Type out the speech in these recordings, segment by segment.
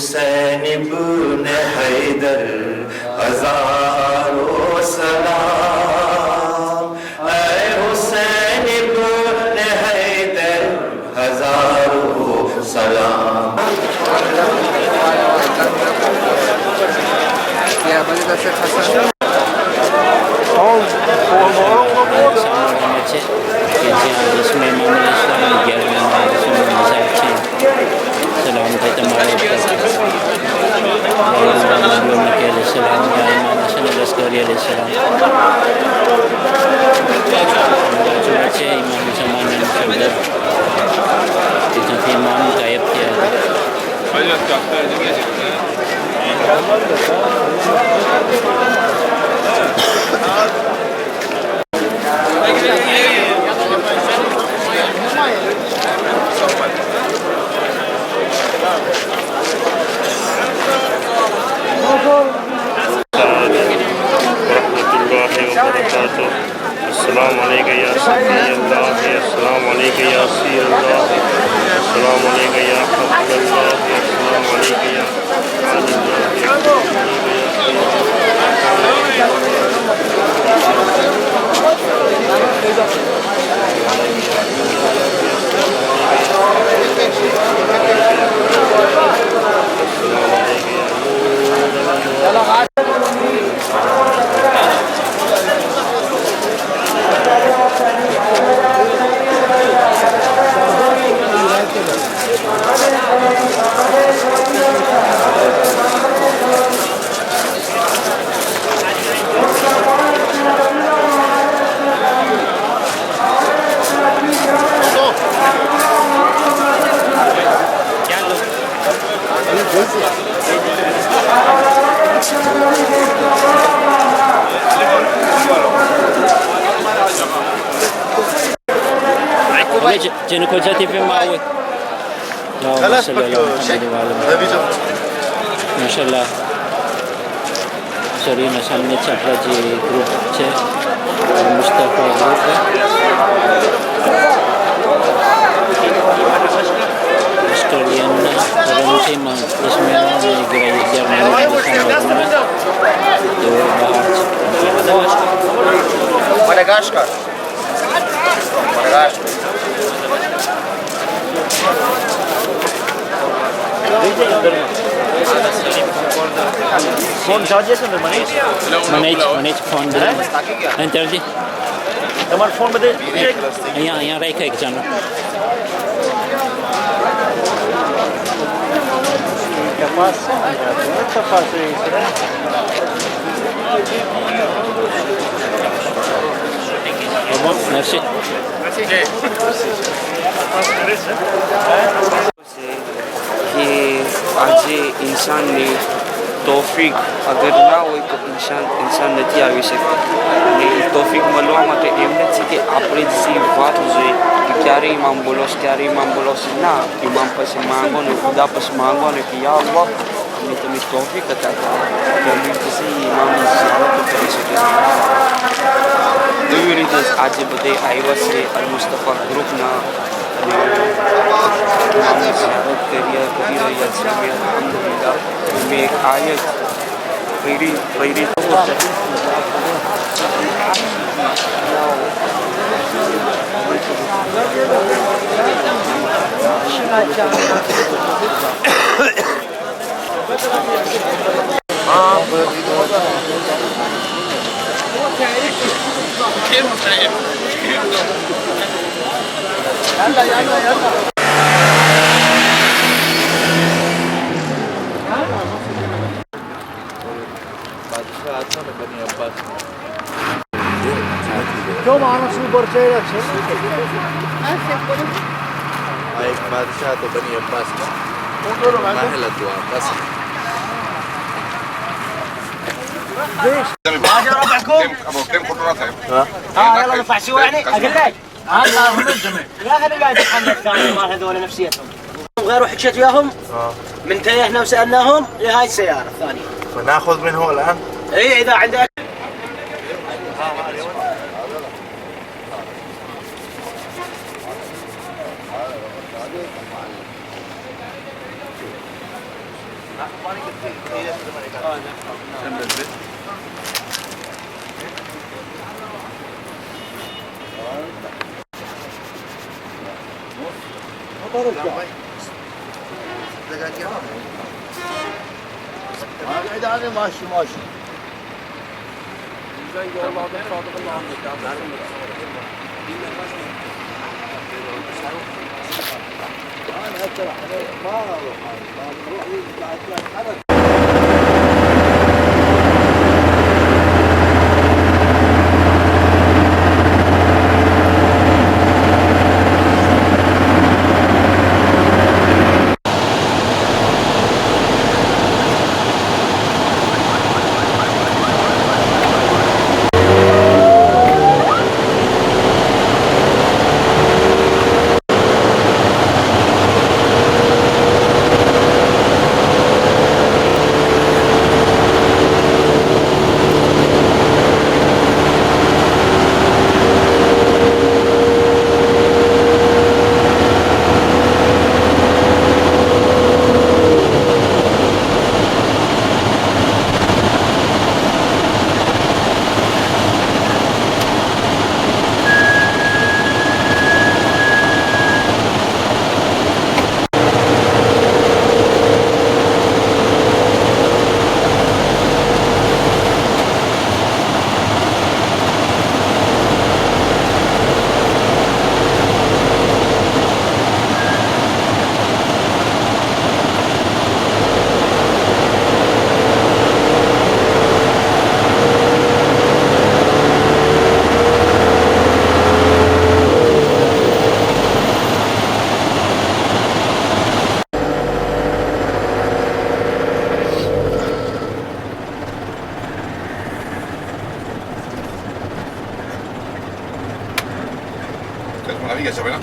हुसैन इब्न हैदर हजारों सलाम, ऐ हुसैन इब्न हैदर हजारों सलाम। अस्सलाम वालेकुम या सफ़ी अल्लाह, अस्सलाम वालेकुम या सी अल्लाह, अस्सलाम वालेकुम या हफ़्ज़ अल्लाह, अस्सलाम वालेकुम या جن کو جاتی پہ ماوي خلاص پکو شيء माशाल्लाह शरीर में सामने छपरा जी ग्रुप છે मुस्तफा ग्रुप ऑस्ट्रेलियन करंसी में इसमें गिराई जर्मनी तो Madagascar. फोन चार्जेस में Manish Manish phone they enter the તમારા ફોન બધે અહીંયા રાખ્યા એક જાનો તપાસ તપાસ bon merci कि आज इंसान ने तौफीक अगर ना हो तो इंसान नहीं આવી શકે અને તૌફીક મળવા માટે એમ નથી કે આપણે જે વાત જોઈએ કે ક્યારે ઇમામ બોલો ના ઇમામ પાસે માંગો ને ખુદા પાસે માંગો ને કે યા અલ્લાહ અને તમે તૌફીક અતા કરો તો અમે પછી ઇમામની ઝિયારત કરી શકીએ એવી રીતે આજે બધે આવ્યા છે અલ મુસ્તફા ગ્રુપના ઇમામની ઝિયારત કરી રહ્યા છે અલ્હમ્દુલિલ્લાહ મેં એક આયત પ્રેરિત જો માણસ ઉપર ચડ્યા છે આ એક બાદશાહ તો બની અબ્બાસ માહેલ હતું આ બસ كم قدرات يلا نفعشوا يعني اقول لك هذا هم الجمع يا اخي قاعد اتحمل كانوا مال هذول نفسيتهم غير وحكيت وياهم من تيهنا وسالناهم لهاي السياره الثانيه فناخذ منه الان اي اذا عندك Sen belli. هذا ماشي ماشي انا ترى ما اروح بعد Es maravilla esa vela.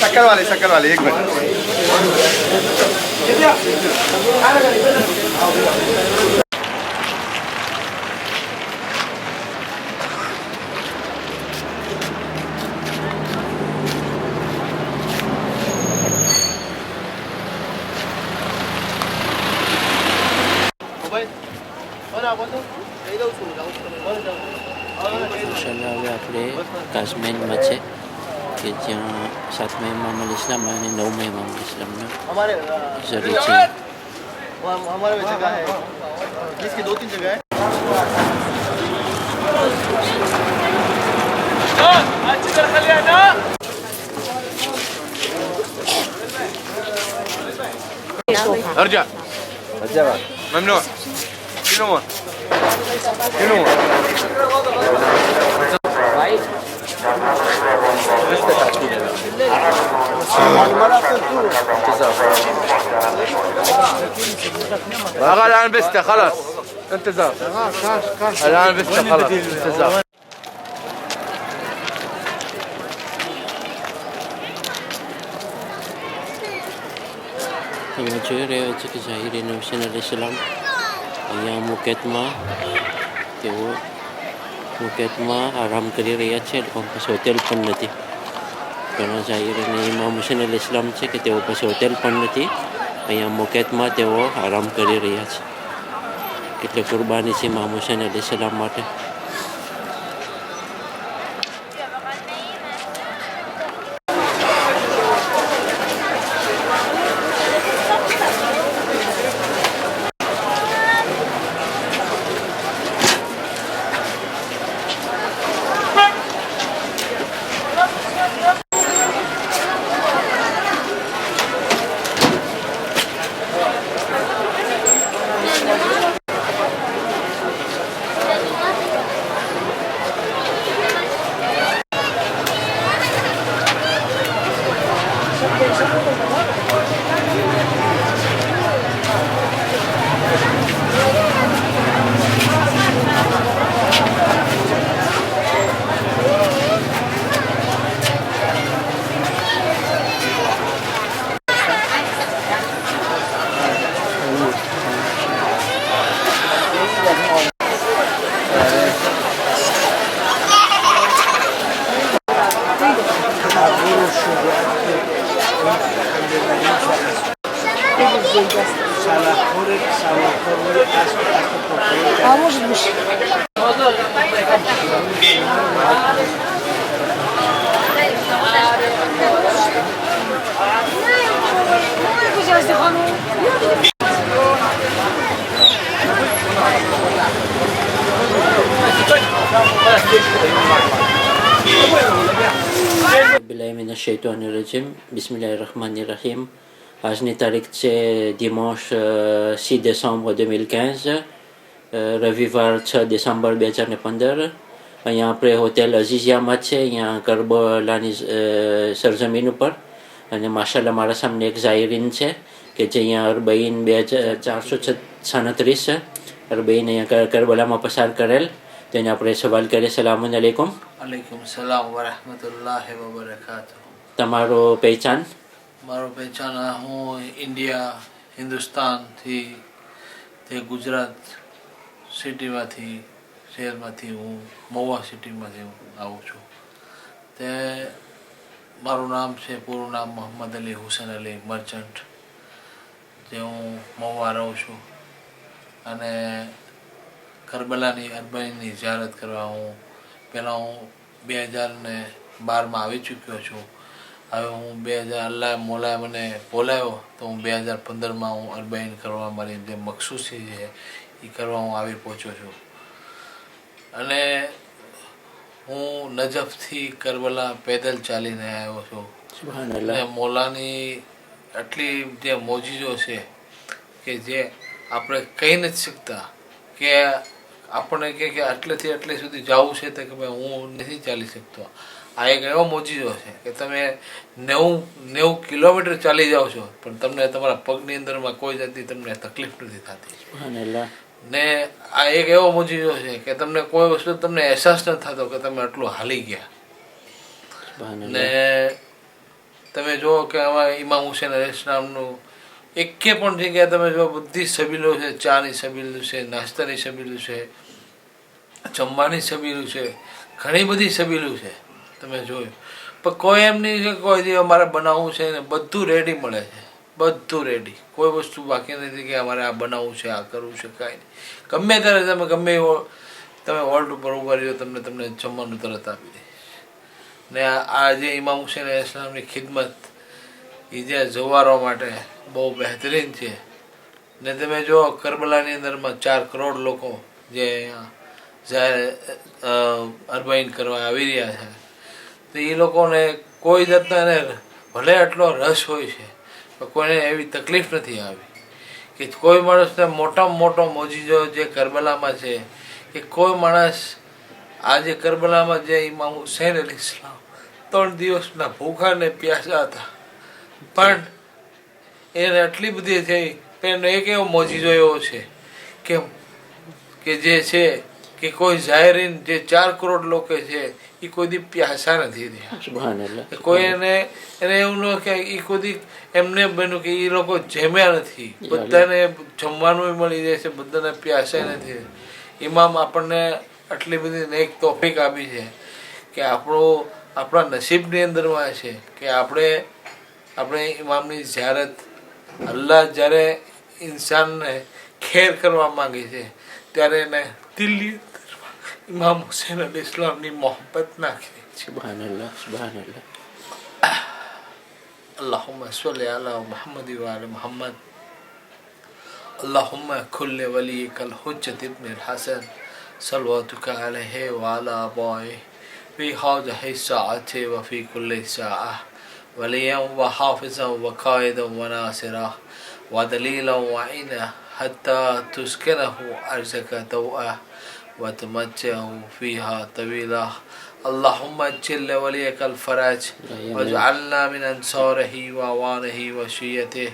शक्कर वाले 1 मिनट ઇન્શાલ્લાહ હવે આપણે કાશ્મીરમાં છે કે જ્યાં 7મા ઇમામ અલ ઇસ્લામ અને 9મા ઇમામ અલ ઇસ્લામનો જરૂર છે. हमारे में जगह है, इसकी 2-3 जगह है. ارجع ممنوع. شنو هو؟ شنو هو؟ الآن بسته خلاص انتظار. الآن بسته خلاص انتظار. તમે જોઈ રહ્યા છો કે ઝાહિર હુસૈન અલૈહિસ્સલામ અહીંયા મુકેતમાં આરામ કરી રહ્યા છે. લોકો પાસે હોટેલ પણ નથી. ઘણા ઝાહિર અને ઇમામ હુસૈન અલૈહિસ્સલામ છે કે તેઓ પાસે હોટેલ પણ નથી. અહીંયા મુકેતમાં તેઓ આરામ કરી રહ્યા છે. કેટલી કુરબાની છે ઇમામ હુસૈન અલૈહિસ્સલામ માટે. А может быть. Bismillahirrahmanirrahim. આજની તારીખ છે dimanche 6 décembre 2015, રવિવાર 6 ડિસેમ્બર 2015. અહીંયા આપણે હોટેલ અઝીઝિયામાં છે, અહીંયા કરબલાની સરજમીન ઉપર. અને માશાલ્લાહ મારા સામે એક ઝાયરીન છે કે જે અહીંયા અરબઈન 2437 અરબઈન અહીંયા કરબલામાં પસાર કરેલ. તેને આપણે સવાલ કરીએ. સલામ અલૈકુમ. अलैकुम सलाम व रहमतुल्लाहि व बरकातुहू. તમારો પહેચાન? મારો પહેચાન હું ઇન્ડિયા હિન્દુસ્તાનથી તે ગુજરાત સિટીમાંથી શહેરમાંથી હું મહુવા સિટીમાંથી હું આવું છું તે મારું નામ છે પૂરું નામ મોહમ્મદ અલી હુસેન અલી મર્ચન્ટ જે હું મહુવા રહું છું અને કરબલાની અરબાઈની ઝિયારત કરવા હું પહેલાં હું 2012માં આવી ચૂક્યો છું. હવે હું 2000 અલ્લાહ મોલાએ મને બોલાવ્યો તો હું 2015માં હું અરબાઈન કરવા મારી જે મખસૂસી છે એ કરવા હું આવી પહોંચ્યો છું. અને હું નજફથી કરબલા પેદલ ચાલીને આવ્યો છું. અને મોલાની આટલી જે મોજીજો છે કે જે આપણે કહી નથી શકતા કે આપણને કે આટલેથી આટલે સુધી જવું છે તો કે ભાઈ હું નથી ચાલી શકતો. આ એક એવો મોજીજો છે કે તમે 90 કિલોમીટર ચાલી જાઓ છો પણ તમને તમારા પગની અંદરમાં કોઈ જાતની તમને તકલીફ નથી થતી. ને આ એક એવો મોજીજો છે કે તમને કોઈ વસ્તુ તમને અહેસાસ નથી થતો કે તમે આટલું હાલી ગયા. ને તમે જુઓ કે આમાં ઇમામ હુસેન અલૈહિસ્સલામનું એકે પણ જગ્યાએ તમે જો બધી સબીલો છે, ચાની સબીલું છે, નાસ્તાની સબીલું છે, જમવાની સબીલું છે, ઘણી બધી સબીલું છે તમે જોયું. પણ કોઈ એમ નહીં છે કોઈ દી અમારે બનાવવું છે ને બધું રેડી મળે છે, બધું રેડી, કોઈ વસ્તુ બાકી નથી કે અમારે આ બનાવવું છે, આ કરવું છે, કાંઈ નહીં. ગમે ત્યારે તમે ગમે એવો તમે હોલ્ટ ઉપર ઉભા રહ્યો તમને જમવાનું તરત આપી દે. ને આ જે ઇમામ હુસેન અલૈહિસ્સલામની ખિદમત એ જે જવારો માટે બહુ બહેતરીન છે. ને તમે જો કરબલાની અંદરમાં 4 કરોડ લોકો જે અરબાઈન કરવા આવી રહ્યા છે તો એ લોકોને કોઈ જાતના એને ભલે આટલો રસ હોય છે પણ કોઈને એવી તકલીફ નથી આવી કે કોઈ માણસને મોટામાં મોટો મોજીજો જે કરબલામાં છે કે કોઈ માણસ આજે કરબલામાં જે ઇમામ હુસેન અલૈહિસ્સલામ 3 દિવસના ભૂખા ને પ્યાસા હતા પણ એને આટલી બધી થઈ એનો એક એવો મોજીજો એવો છે કે જે છે કે કોઈ ઝાયરીન જે 4 કરોડ લોકો છે એ કોઈ દી પ્યાસા નથી રહ્યા. કોઈ એને એવું ન કે એ કોઈ દી એમને બન્યું કે એ લોકો જમ્યા નથી, બધાને જમવાનું મળી જાય છે, બધાને પ્યાસા નથી. ઇમામ આપણને આટલી બધી નેક તોફીક આપી છે કે આપણા નસીબની અંદરમાં છે કે આપણે ઇમામની ઝિયારત અલ્લાહ જ્યારે ઇન્સાનને ખેર કરવા માંગે છે ત્યારે એને દિલ્હી ઇમામ હુસેન અલૈહિસ્સલામની મોહબ્બત નાખી દે છે. સુબહાનલ્લાહ, સુબહાનલ્લાહ. અલ્લાહુમ્મા સલ્લી અલા મુહમ્મદ વ આલા મુહમ્મદ. અલ્લાહુમ્મા કુલ્લી વલીકલ હુજ્જત ઇબ્ન અલ-હસન સલવાતુકા અલૈહિ વ આલા આબાઇહિ ફી હાઝિહિ સાઅતિ વ ફી કુલ્લી સાઅહ વલિયન વ હાફિઝન વ કાઇદન વ નાસિરા વ દલીલન વ ઈના હત્તા તુસ્કિનહુ અર્ઝક દવઆહ وتمتعه فيها طويلا. اللهم اجل لوليك الفرج واجعلنا من انصاره واعوانه وشيته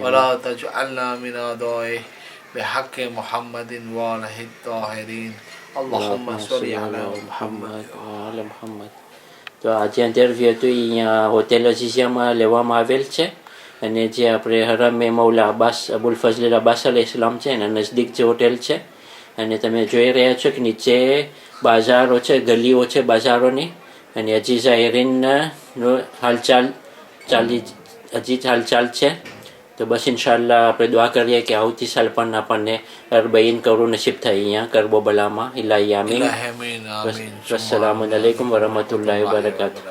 ولا تجعلنا من اعدائه بحق محمد واله الطاهرين. اللهم صل على محمد وعلى محمد. તો આજે ઇન્ટરવ્યુ તો અહીંયા હોટેલ અઝીઝિયામાં લેવામાં આવેલ છે અને જે આપણે હરમે મૌલા અબ્બાસ અબુલ ફઝલ અબ્બાસ અલૈહિસ્સલામ છે એના નજદીક જે હોટેલ છે. અને તમે જોઈ રહ્યા છો કે નીચે બાજારો છે, ગલીઓ છે બાજારોની, અને હજી ઝાયરીનનો હાલચાલ છે. તો બસ ઇન્શાલ્લાહ આપણે દુઆ કરીએ કે આવતી સાલ પણ આપણને અરબાઈન કરવું નસીબ થાય અહીંયા કરબલામાં. ઇલાહી આમીન. અસ્સલામુ અલૈકુમ વરહમતુલ્લાહિ વબરકાતુહુ.